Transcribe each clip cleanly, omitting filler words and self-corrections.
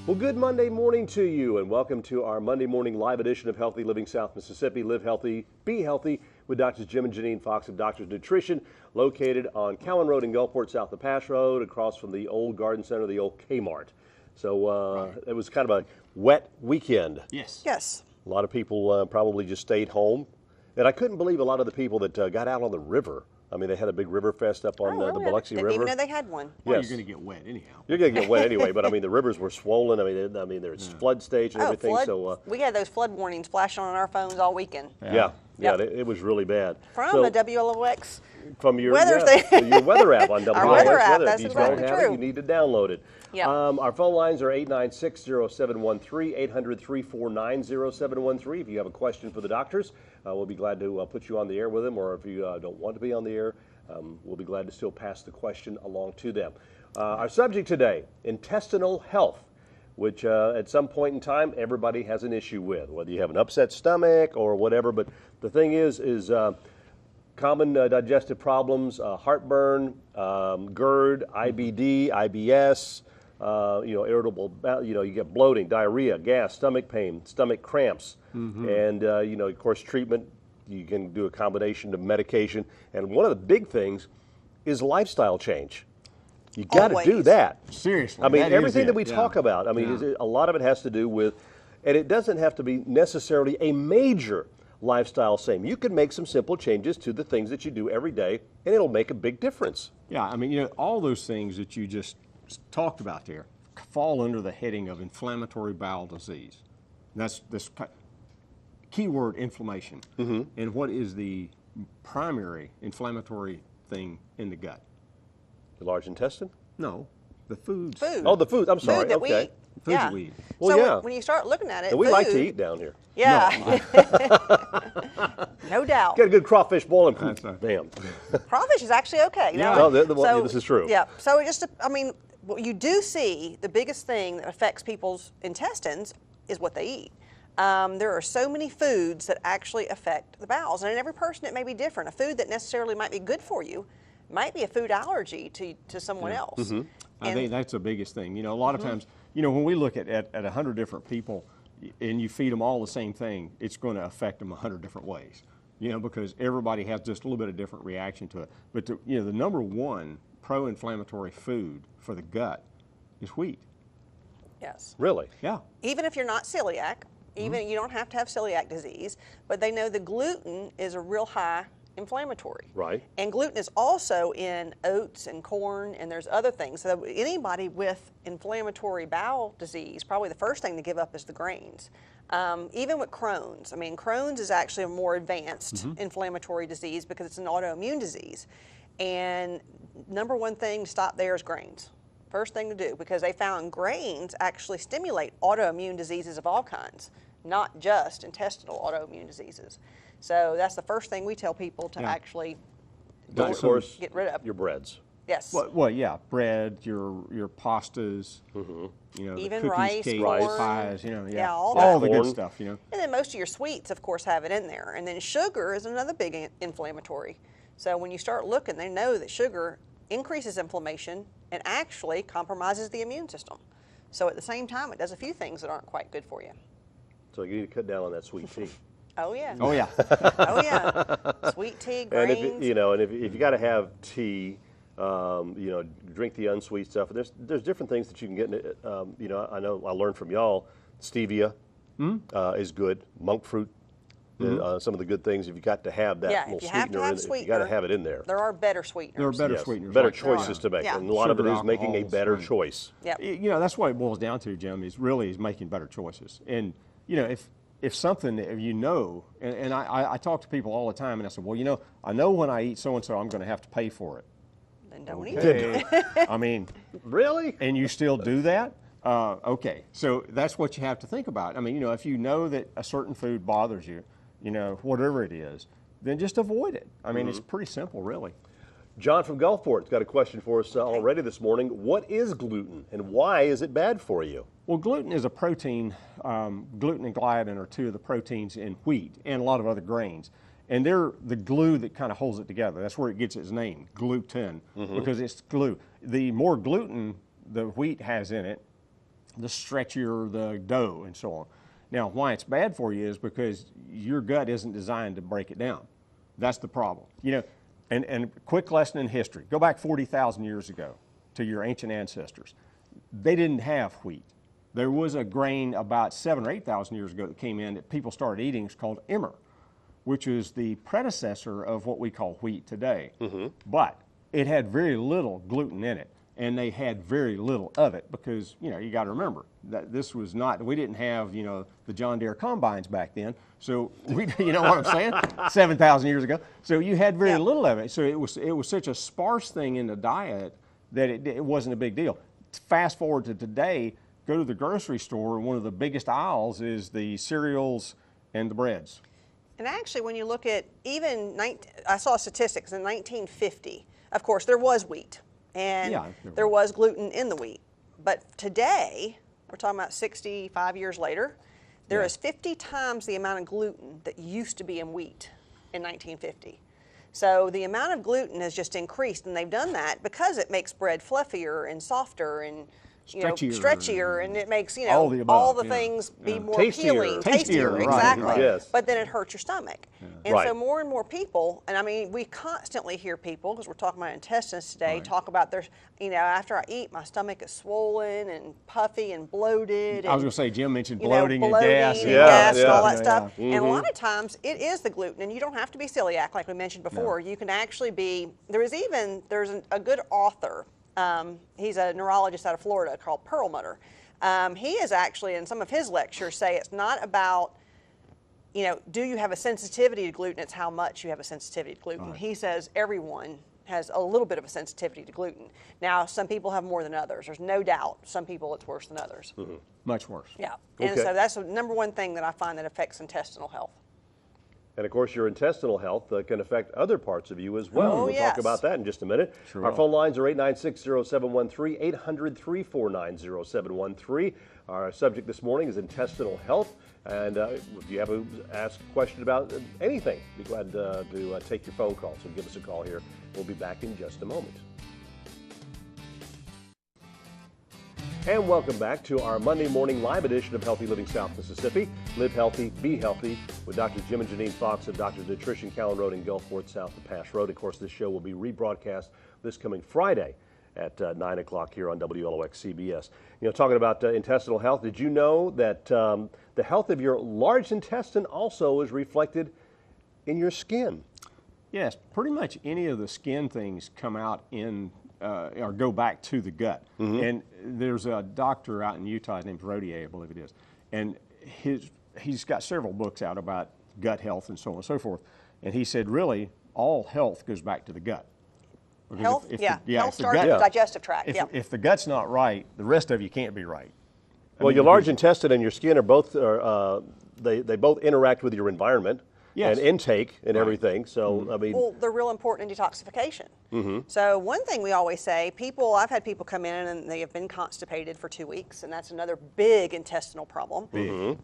Well, good Monday morning to you, and welcome to our Monday morning live edition of Healthy Living South Mississippi. Live healthy, be healthy with Doctors Jim and Janine Fox of Doctors Nutrition, located on Cowan Road in Gulfport, south of Pass Road, across from the old garden center, the old Kmart. So it was kind of a wet weekend. Yes. Yes. A lot of people probably just stayed home, and I couldn't believe a lot of the people that got out on the river. I mean, they had a big river fest up on the Biloxi River. Didn't even know they had one. Well, Yes. you're going to get wet anyhow. You're going to get wet anyway, but I mean, the rivers were swollen. I mean, there's flood stage and everything. Flood. So We had those flood warnings flashing on our phones all weekend. yeah, Yep. it was really bad. From So, the WLOX. from your weather your weather app on WLOX Our weather app, Weather. that's If you exactly don't have it, true. you need to download it. Yep. Our phone lines are 896-0713, 800-349-0713. If you have a question for the doctors, we'll be glad to put you on the air with them, or if you don't want to be on the air, we'll be glad to still pass the question along to them. Our subject today, intestinal health, which at some point in time everybody has an issue with, whether you have an upset stomach or whatever. But the thing is common digestive problems, heartburn, GERD, IBD, IBS, irritable, you get bloating, diarrhea, gas, stomach pain, stomach cramps, and of course treatment. You can do a combination of medication, and one of the big things is lifestyle change. You got to do Always. that. Seriously. I mean, that is everything that it. we Yeah. talk about, I mean, a lot of it has to do with, and it doesn't have to be necessarily a major lifestyle change. You can make some simple changes to the things that you do every day, and it'll make a big difference. Yeah, I mean, all those things that you just talked about there fall under the heading of inflammatory bowel disease. And that's this keyword inflammation. And what is the primary inflammatory thing in the gut? The large intestine? No, the foods. Food. Oh, the food. I'm sorry. Food that we Okay. eat. Foods Yeah. we eat. Well, so yeah. when you start looking at it, And we like to food- eat down here. Yeah. No doubt. Get a good crawfish boil and That's right. bam. Crawfish is actually okay. Yeah. No, this is true. Yeah. So it just, I mean, what you do see, the biggest thing that affects people's intestines is what they eat. There are so many foods that actually affect the bowels, and in every person it may be different. A food that necessarily might be good for you might be a food allergy to someone else. I think that's the biggest thing. A lot of times, when we look at 100 different people and you feed them all the same thing, it's going to affect them 100 different ways, because everybody has just a little bit of different reaction to it. But, the number one pro-inflammatory food for the gut is wheat. Yes. Really? Yeah. Even if you're not celiac, even you don't have to have celiac disease, but they know the gluten is a real high inflammatory. Right. And gluten is also in oats and corn, and there's other things. So anybody with inflammatory bowel disease, probably the first thing to give up is the grains. Even with Crohn's, I mean, Crohn's is actually a more advanced inflammatory disease because it's an autoimmune disease. And number one thing to stop there is grains. First thing to do, because they found grains actually stimulate autoimmune diseases of all kinds, not just intestinal autoimmune diseases. So that's the first thing we tell people to actually But of course, get rid of. your breads. Yes. Well, yeah, bread, your pastas, the Even cookies, rice, cakes, corn. pies, Yeah, all that. the good Corn. stuff, And then most of your sweets, of course, have it in there. And then sugar is another big inflammatory. So when you start looking, they know that sugar increases inflammation and actually compromises the immune system. So at the same time, it does a few things that aren't quite good for you. So you need to cut down on that sweet tea. Oh, yeah. Oh, yeah. Oh, yeah. Sweet tea, And grains. if you got to have tea, drink the unsweet stuff. There's different things that you can get. I know I learned from y'all. Stevia is good. Monk fruit, some of the good things. If you got to have that Yeah, little if you have to sweetener have in it, you got to sweetener, have it in there. There are better sweeteners. There are better Yes, sweeteners. better like choices to make, Yeah. and a lot of it Sugar, is making a alcohols, better right. choice. Yep. That's what it boils down to, Jim, is making better choices. And, if something that and I talk to people all the time, and I said, well, I know when I eat so-and-so, I'm going to have to pay for it. Then don't eat it. Okay. I mean, Really? and you still do that? Okay, so that's what you have to think about. I mean, if you know that a certain food bothers you, whatever it is, then just avoid it. I mean, it's pretty simple, really. John from Gulfport's got a question for us already this morning. What is gluten, and why is it bad for you? Well, gluten is a protein. Gluten and gliadin are two of the proteins in wheat and a lot of other grains. And they're the glue that kind of holds it together. That's where it gets its name, gluten, because it's glue. The more gluten the wheat has in it, the stretchier the dough and so on. Now, why it's bad for you is because your gut isn't designed to break it down. That's the problem. You know, and quick lesson in history. Go back 40,000 years ago to your ancient ancestors. They didn't have wheat. There was a grain about 7,000 or 8,000 years ago that came in that people started eating. It's called emmer, which is the predecessor of what we call wheat today. But it had very little gluten in it, and they had very little of it because, you know, you got to remember that this was not, we didn't have, you know, the John Deere combines back then. So, you know what I'm saying? 7,000 years ago. So you had very little of it. So it was such a sparse thing in the diet that it wasn't a big deal. Fast forward to today, go to the grocery store, and one of the biggest aisles is the cereals and the breads. And actually, when you look at even, I saw statistics in 1950, of course, there was wheat, and there was gluten in the wheat. But today, we're talking about 65 years later, there is 50 times the amount of gluten that used to be in wheat in 1950. So the amount of gluten has just increased, and they've done that because it makes bread fluffier and softer and stretchier, and it makes, you know, all the things be more appealing, tastier, exactly. Right. Yes. But then it hurts your stomach. And so more and more people, and I mean, we constantly hear people, because we're talking about intestines today, talk about their, you know, after I eat, my stomach is swollen and puffy and bloated. I was going to say, Jim mentioned bloating and gas. And all that stuff. And a lot of times it is the gluten, and you don't have to be celiac like we mentioned before. You can actually be, there's a good author. He's a neurologist out of Florida called Perlmutter. He is actually, in some of his lectures, say it's not about, you know, do you have a sensitivity to gluten? It's how much you have a sensitivity to gluten. He says everyone has a little bit of a sensitivity to gluten. Now, some people have more than others. There's no doubt. Some people it's worse than others. Much worse. Yeah. And so that's the number one thing that I find that affects intestinal health. And of course, your intestinal health can affect other parts of you as well. We'll talk about that in just a minute. Our phone lines are 896-0713, 800-349-0713. Our subject this morning is intestinal health. And if you have ask a question about anything, be glad to take your phone call. So give us a call here. We'll be back in just a moment. And welcome back to our Monday morning live edition of Healthy Living South Mississippi. Live healthy, be healthy with Dr. Jim and Janine Fox of Doctor's Nutrition, Callan Road in Gulfport, south of Pass Road. Of course, this show will be rebroadcast this coming Friday at 9 o'clock here on WLOX CBS. You know, talking about intestinal health, did you know that the health of your large intestine also is reflected in your skin? Yes, pretty much any of the skin things come out in or go back to the gut. And there's a doctor out in Utah, his name's Rodier, I believe it is, and he's got several books out about gut health and so on and so forth. And he said, really, all health goes back to the gut. Because health, health starts with the digestive tract. If the gut's not right, the rest of you can't be right. Well, your large intestine and your skin are both they both interact with your environment. And intake and everything. So, I mean. Well, they're real important in detoxification. So one thing we always say, I've had people come in and they have been constipated for 2 weeks, and that's another big intestinal problem.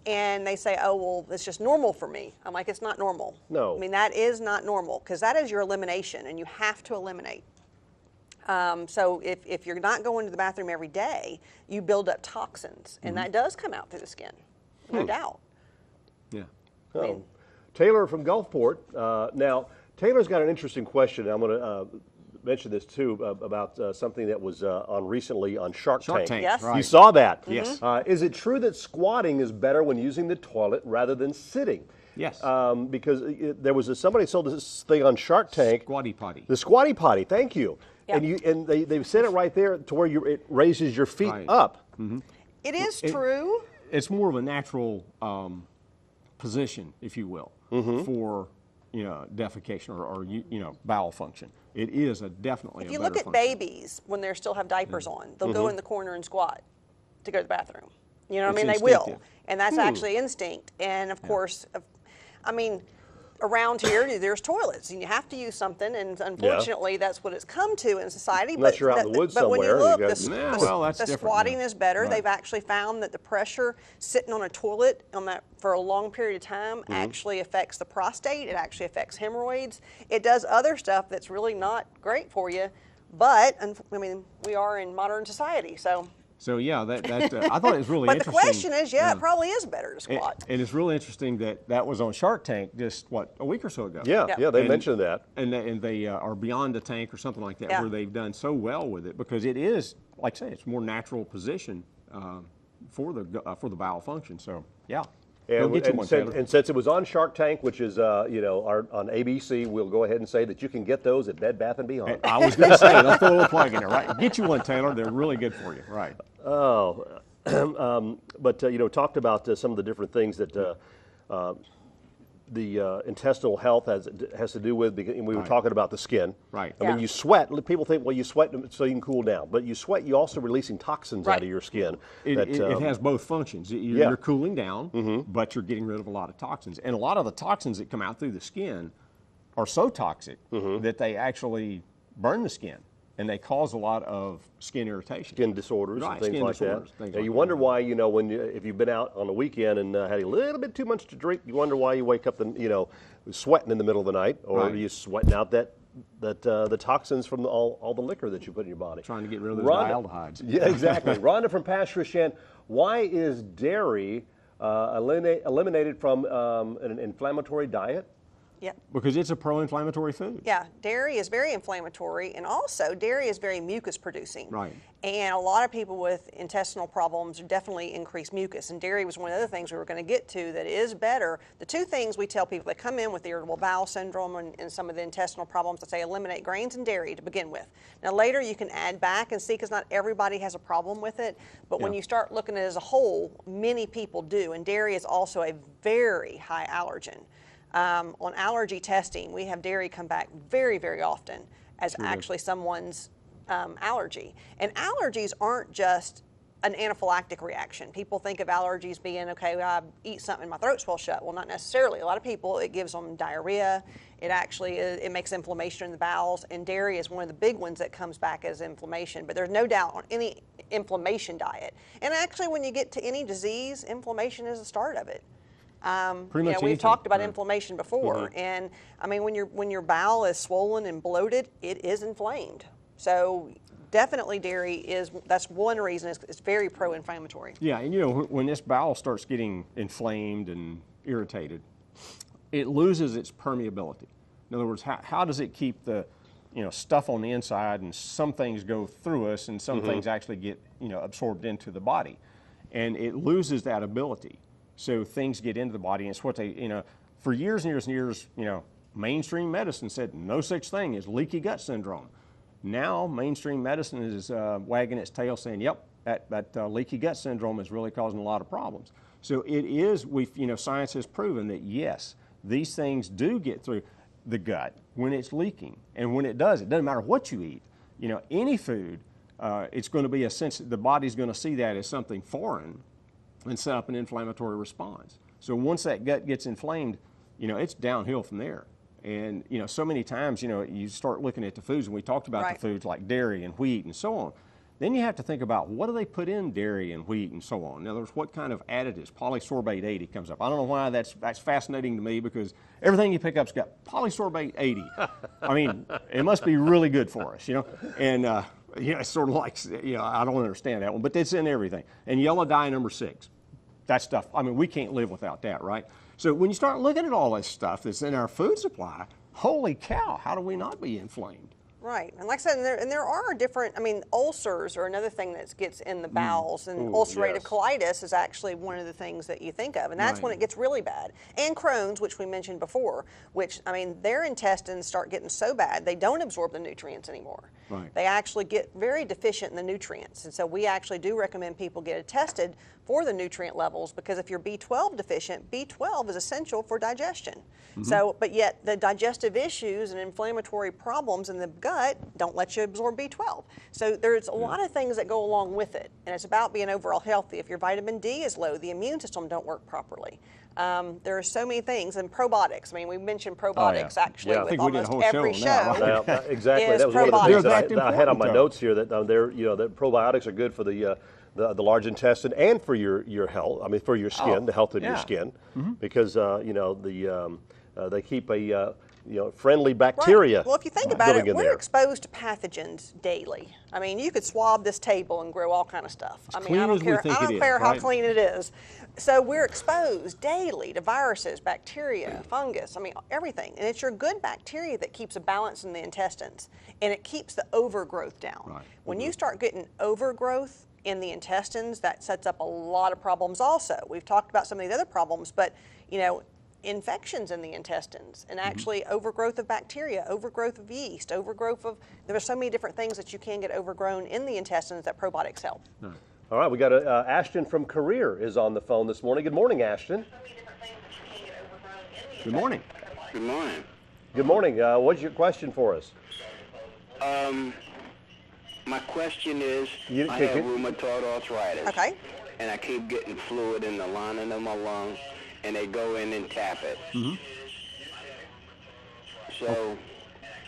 And they say, oh, well, it's just normal for me. I'm like, it's not normal. No. I mean, that is not normal, because that is your elimination, and you have to eliminate. So if you're not going to the bathroom every day, you build up toxins, and that does come out through the skin, no doubt. Yeah. I mean, Taylor from Gulfport. Now, Taylor's got an interesting question. I'm going to mention this too about something that was on recently on Shark Tank. Yes. You saw that? Yes. Is it true that squatting is better when using the toilet rather than sitting? Yes. Because there was somebody sold this thing on Shark Tank. Squatty potty. The squatty potty. Thank you. Yeah. And they said it right there to where it raises your feet up. It is true. It's more of a natural position, if you will, for defecation or bowel function. It is definitely. If you look at babies when they still have diapers on, they'll go in the corner and squat to go to the bathroom. You know what I mean? They will, and that's actually instinct. And of course, I mean, around here there's toilets, and you have to use something. And unfortunately, that's what it's come to in society. Unless you're out in the woods but when you somewhere, look, the squatting is better. They've actually found that the pressure sitting on a toilet for a long period of time actually affects the prostate. It actually affects hemorrhoids. It does other stuff that's really not great for you. But I mean, we are in modern society, so So yeah, I thought it was really But the interesting. question is, yeah, it probably is better to squat. And it's really interesting that was on Shark Tank just a week or so ago. Yeah, Yeah. yeah, they mentioned that. And they are beyond the tank or something like that, Yeah. where they've done so well with it because it is, like I say, it's a more natural position for the bowel function. So yeah, go get you one, Taylor. And since it was on Shark Tank, which is on ABC, we'll go ahead and say that you can get those at Bed Bath & Beyond. I was going to say, let's throw a little plug in there, right? Get you one, Taylor. They're really good for you, right? Oh, but talked about some of the different things that the intestinal health has to do with. And we were talking about the skin. Right. I mean, you sweat. People think, well, you sweat so you can cool down, but you sweat. You also releasing toxins out Right. of your skin. It has both functions. You're cooling down, but you're getting rid of a lot of toxins. And a lot of the toxins that come out through the skin are so toxic that they actually burn the skin. And they cause a lot of skin irritation. Skin disorders Right, and things skin like disorders, that. things Now, like you that. wonder why, if you've been out on the weekend and had a little bit too much to drink, you wonder why you wake up sweating in the middle of the night, or Right. you sweating out the toxins from all the liquor that you put in your body. Trying to get rid of those Rhonda- dialdehydes. Yeah, exactly. Rhonda from Pasture Shan, why is dairy eliminated from an inflammatory diet? Yep. Because it's a pro-inflammatory food. Yeah, dairy is very inflammatory, and also dairy is very mucus producing. Right. And a lot of people with intestinal problems definitely increase mucus. And dairy was one of the things we were going to get to that is better. The two things we tell people that come in with irritable bowel syndrome and some of the intestinal problems, I say eliminate grains and dairy to begin with. Now later you can add back and see, because not everybody has a problem with it. But when Yeah. you start looking at it as a whole, many people do. And dairy is also a very high allergen. On allergy testing, we have dairy come back very, very often as actually someone's allergy. And allergies aren't just an anaphylactic reaction. People think of allergies being, okay, well, I eat something and my throat swells shut. Well, not necessarily. A lot of people, it gives them diarrhea. It actually it makes inflammation in the bowels, and dairy is one of the big ones that comes back as inflammation. But there's no doubt on any inflammation diet. And actually, when you get to any disease, inflammation is the start of it. Pretty much we've anything. talked about Right. inflammation before, and I mean when your bowel is swollen and bloated, it is inflamed. So definitely dairy that's one reason it's very pro-inflammatory. Yeah, and when this bowel starts getting inflamed and irritated, it loses its permeability. In other words, how does it keep the stuff on the inside, and some things go through us and some things actually get absorbed into the body, and it loses that ability. So things get into the body, and it's what they, for years and years and years, mainstream medicine said no such thing as leaky gut syndrome. Now mainstream medicine is wagging its tail saying, yep, that leaky gut syndrome is really causing a lot of problems. So it is, science has proven that yes, these things do get through the gut when it's leaking. And when it doesn't matter what you eat, any food, it's going to be the body's going to see that as something foreign and set up an inflammatory response. So once that gut gets inflamed, it's downhill from there. And so many times, you start looking at the foods, and we talked about Right. the foods like dairy and wheat and so on. Then you have to think about what do they put in dairy and wheat and so on. In other words, what kind of additives? Polysorbate 80 comes up. I don't know why that's fascinating to me, because everything you pick up's got polysorbate 80. I mean, it must be really good for us, And it's sort of like, I don't understand that one, but it's in everything. And yellow dye number 6. That stuff, I mean, we can't live without that, right? So when you start looking at all this stuff that's in our food supply, holy cow, how do we not be inflamed? Right, and like I said, there are different, ulcers are another thing that gets in the bowels, and ulcerative yes. colitis is actually one of the things that you think of, and that's when Right. it gets really bad. And Crohn's, which we mentioned before, which, their intestines start getting so bad, they don't absorb the nutrients anymore. Right. They actually get very deficient in the nutrients, and so we actually do recommend people get it tested for the nutrient levels, because if you're B12 deficient, B12 is essential for digestion. So, but yet the digestive issues and inflammatory problems in the gut don't let you absorb B12. So there's a lot of things that go along with it, and it's about being overall healthy. If your vitamin D is low, the immune system don't work properly. There are so many things, and probiotics. We mentioned probiotics actually Yeah. I with think we did a almost whole every show on that, show. right? Exactly. is That was one of the probiotics. things They're that that I had on my important, notes here, that that probiotics are good for the the large intestine and for your health. I mean, for your skin, the health of your yeah. skin, because you know they keep a friendly bacteria. Right. Well, if you think about living it, in we're there. exposed to pathogens daily. I mean, you could swab this table and grow all kind of stuff. I mean, clean I don't as we care. think I don't it is, care how right? clean it is. So we're exposed daily to viruses, bacteria, fungus. I mean, everything. And it's your good bacteria that keeps a balance in the intestines, and it keeps the overgrowth down. Right. When you start getting overgrowth in the intestines, that sets up a lot of problems. Also, we've talked about some of the other problems, but infections in the intestines, and actually overgrowth of bacteria, overgrowth of yeast, there are so many different things that you can get overgrown in the intestines that probiotics help. All right, we got Ashton from Career is on the phone this morning. Good morning, Ashton. Good morning. Good morning. Good morning. What's your question for us? My question is, I have rheumatoid arthritis. Okay. And I keep getting fluid in the lining of my lungs, and they go in and tap it. So,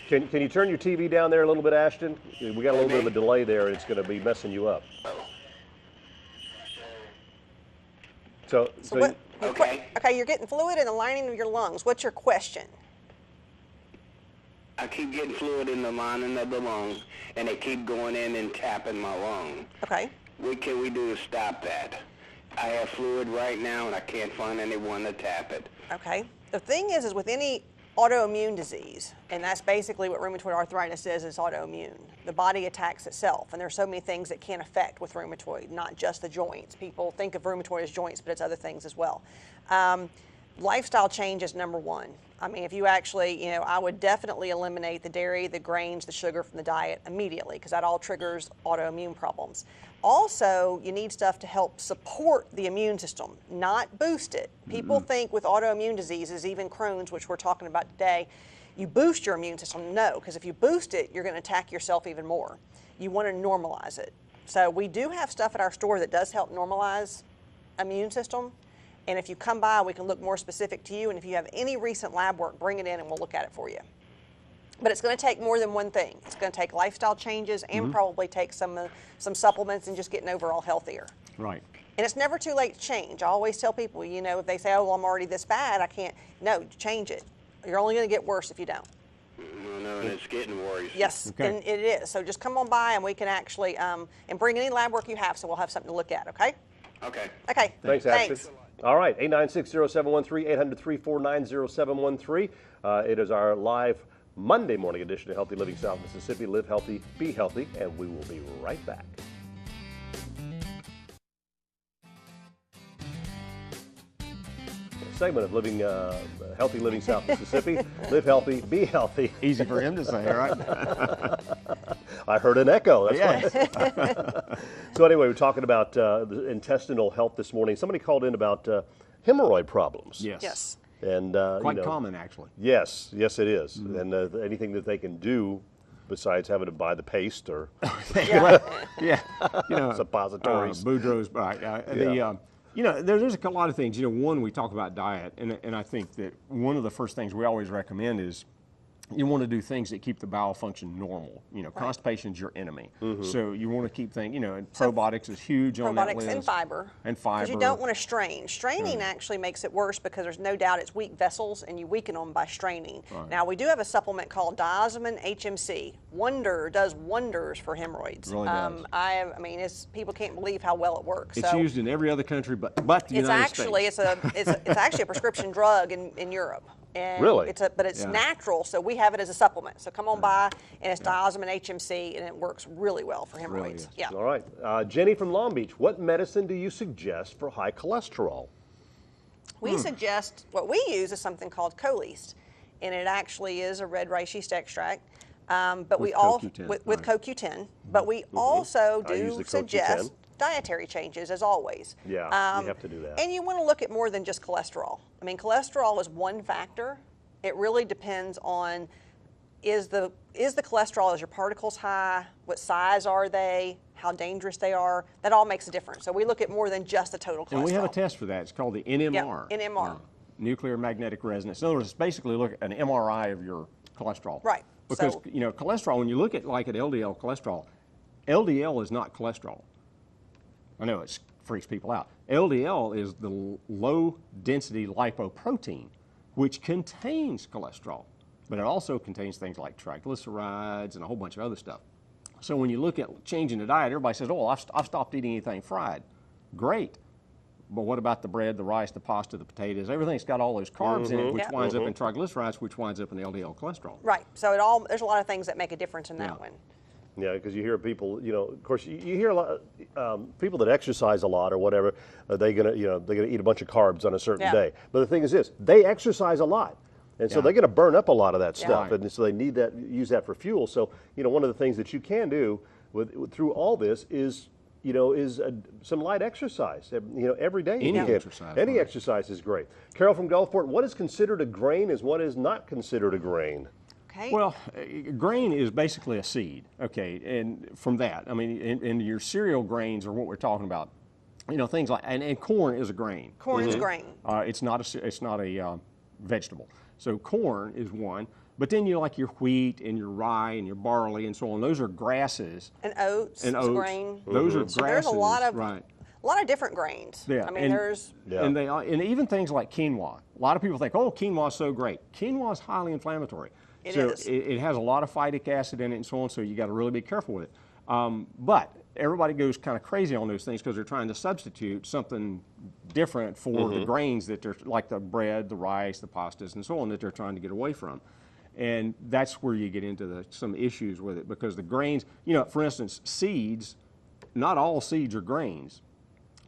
Can you turn your TV down there a little bit, Ashton? We got a little bit of a delay there, and it's going to be messing you up. So what, Okay. Okay, you're getting fluid in the lining of your lungs. What's your question? I keep getting fluid in the lining of the lungs, and they keep going in and tapping my lung. Okay. What can we do to stop that? I have fluid right now, and I can't find anyone to tap it. Okay. The thing is with any autoimmune disease, and that's basically what rheumatoid arthritis is autoimmune. The body attacks itself, and there's so many things that can affect with rheumatoid, not just the joints. People think of rheumatoid as joints, but it's other things as well. Lifestyle change is number one. I mean, if you actually, I would definitely eliminate the dairy, the grains, the sugar from the diet immediately, because that all triggers autoimmune problems. Also, you need stuff to help support the immune system, not boost it. People think with autoimmune diseases, even Crohn's, which we're talking about today, you boost your immune system. No, because if you boost it, you're going to attack yourself even more. You want to normalize it. So we do have stuff at our store that does help normalize immune system. And if you come by, we can look more specific to you. And if you have any recent lab work, bring it in and we'll look at it for you. But it's going to take more than one thing. It's going to take lifestyle changes and probably take some supplements and just getting overall healthier. Right. And it's never too late to change. I always tell people, if they say, oh, well, I'm already this bad, I can't. No, change it. You're only going to get worse if you don't. No, and it's getting worse. Yes, Okay. and it is. So just come on by and we can actually, and bring any lab work you have so we'll have something to look at, okay? Okay. Okay. Thanks, Ashton. All right, 896-0713, 800-349-0713. It is our live Monday morning edition of Healthy Living South Mississippi. Live healthy, be healthy, and we will be right back. Segment of Living Healthy Living South Mississippi. Live healthy, be healthy. Easy for him to say, right? I heard an echo. That's Yeah. why. So anyway, we're talking about the intestinal health this morning. Somebody called in about hemorrhoid problems. Yes. Yes. And Quite common, actually. Yes, yes, it is. And anything that they can do besides having to buy the paste or Yeah. suppositories. Boudreaux's, right. There's a lot of things. One, we talk about diet, and I think that one of the first things we always recommend is you want to do things that keep the bowel function normal. Constipation's your enemy. So you want to keep things, probiotics is huge on that list. Probiotics and fiber. And fiber. Because you don't want to strain. Straining actually makes it worse because there's no doubt it's weak vessels and you weaken them by straining. Right. Now, we do have a supplement called diosmin HMC. Does wonders for hemorrhoids. Really does. I mean, people can't believe how well it works. It's used in every other country but the United States. It's actually a prescription drug in Europe. And Really? But it's natural, so we have it as a supplement. So come on by, and it's diosmin HMC, and it works really well for hemorrhoids. is. Yeah. All right. Jenny from Long Beach, what medicine do you suggest for high cholesterol? We suggest, what we use is something called Coleast, and it actually is a red rice yeast extract. But With CoQ10, with right. CoQ10. But we also I use do the CoQ10. suggest dietary changes, as always. Yeah, you have to do that. And you want to look at more than just cholesterol. I mean, cholesterol is one factor. It really depends on is the cholesterol, is your particles high? What size are they? How dangerous they are? That all makes a difference. So we look at more than just the total cholesterol. And we have a test for that. It's called the NMR. Yeah, NMR. Nuclear magnetic resonance. In other words, it's basically look at an MRI of your cholesterol. Right. Because, So- cholesterol, when you look at like at LDL cholesterol, LDL is not cholesterol. I know it freaks people out. LDL is the low-density lipoprotein, which contains cholesterol, but it also contains things like triglycerides and a whole bunch of other stuff. So when you look at changing the diet, everybody says, oh, I've stopped eating anything fried. Great. But what about the bread, the rice, the pasta, the potatoes? Everything's got all those carbs in it, which winds up in triglycerides, which winds up in LDL cholesterol. Right. So there's a lot of things that make a difference in that one. Yeah, because you hear people, of course, you hear a lot people that exercise a lot or whatever. They're gonna eat a bunch of carbs on a certain day. But the thing is this: they exercise a lot, and so they're gonna burn up a lot of that stuff, and so they need use that for fuel. So one of the things that you can do through all this is some light exercise. Every day. Any exercise. Any exercise is great. Carol from Gulfport, what is considered a grain is what is not considered a grain? Okay. Well, grain is basically a seed, okay, and from that, I mean, and your cereal grains are what we're talking about. Things like, and corn is a grain. Corn is grain. It's not a vegetable. So corn is one, but then you like your wheat and your rye and your barley and so on. Those are grasses. And oats. And is oats. Grain. Those are grasses. So there's a lot of right. A lot of different grains. Yeah. I mean, there's. Yeah. And even things like quinoa. A lot of people think, oh, quinoa is so great. Quinoa is highly inflammatory. It so is. It has a lot of phytic acid in it and so on, so you got to really be careful with it. But everybody goes kind of crazy on those things because they're trying to substitute something different for the grains that they're, like the bread, the rice, the pastas, and so on, that they're trying to get away from. And that's where you get into some issues with it, because the grains, for instance, seeds, not all seeds are grains,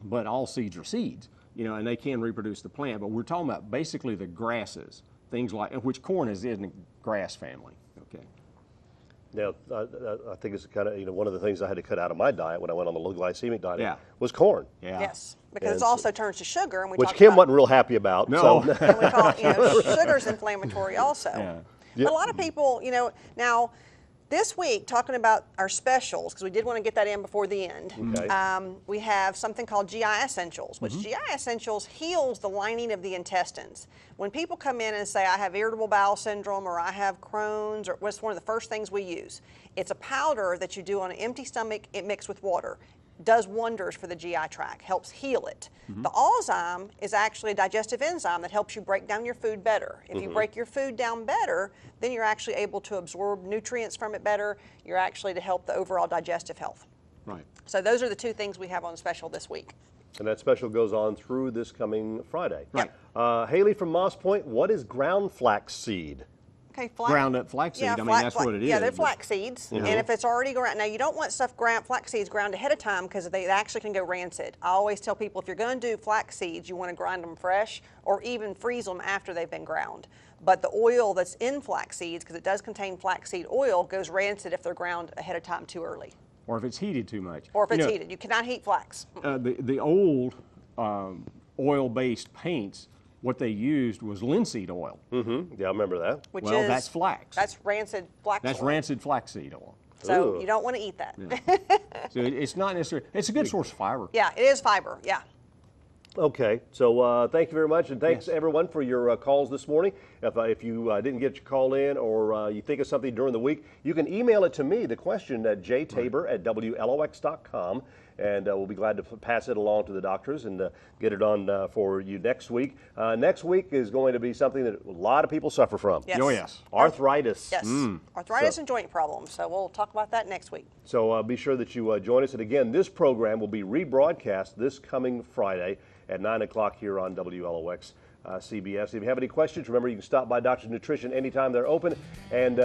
but all seeds are seeds, and they can reproduce the plant. But we're talking about basically the grasses. Things like, which corn is in the grass family, okay? Now, I think it's kind of, one of the things I had to cut out of my diet when I went on the low glycemic diet was corn. Yeah. Yes, because it also turns to sugar, and which Kim wasn't real happy about. No. So. And we call sugar's inflammatory also. Yeah. But a lot of people, now this week, talking about our specials, because we did want to get that in before the end, Okay. we have something called GI Essentials, which GI Essentials heals the lining of the intestines. When people come in and say, I have irritable bowel syndrome or I have Crohn's, or what's one of the first things we use? It's a powder that you do on an empty stomach, it mixed with water. Does wonders for the GI tract, helps heal it. The Alzyme is actually a digestive enzyme that helps you break down your food better. If you break your food down better, then you're actually able to absorb nutrients from it better. You're actually to help the overall digestive health. Right. So those are the two things we have on special this week. And that special goes on through this coming Friday. Right. Haley from Moss Point, what is ground flax seed? Okay, ground up flaxseed. I mean, that's what it is. Yeah, they're flax seeds. And if it's already ground, now you don't want flax seeds ground ahead of time because they actually can go rancid. I always tell people if you're going to do flax seeds, you want to grind them fresh or even freeze them after they've been ground. But the oil that's in flax seeds, because it does contain flaxseed oil, goes rancid if they're ground ahead of time too early. Or if it's heated too much. Or if it's heated. You cannot heat flax. The old oil-based paints, what they used was linseed oil. Yeah, I remember that. Which Well, that's flax. That's rancid flax That's oil. rancid flaxseed oil. So Ooh. you don't want to eat that. Yeah. So it's not necessarily, it's a good source of fiber. Yeah, it is fiber, yeah. Okay, so thank you very much, and thanks everyone for your calls this morning. If you didn't get your call in, or you think of something during the week, you can email it to me, the question at jtabor@wlox.com, and we'll be glad to pass it along to the doctors and get it on for you next week. Next week is going to be something that a lot of people suffer from. Yes. Oh, yes. Arthritis. Yes, arthritis and joint problems. So we'll talk about that next week. So be sure that you join us. And again, this program will be rebroadcast this coming Friday at 9 o'clock here on WLOX CBS. If you have any questions, remember you can stop by Doctor's Nutrition anytime they're open, and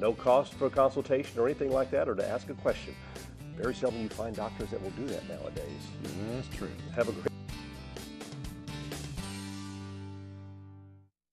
no cost for a consultation or anything like that, or to ask a question. Very seldom you find doctors that will do that nowadays. That's true. Have a great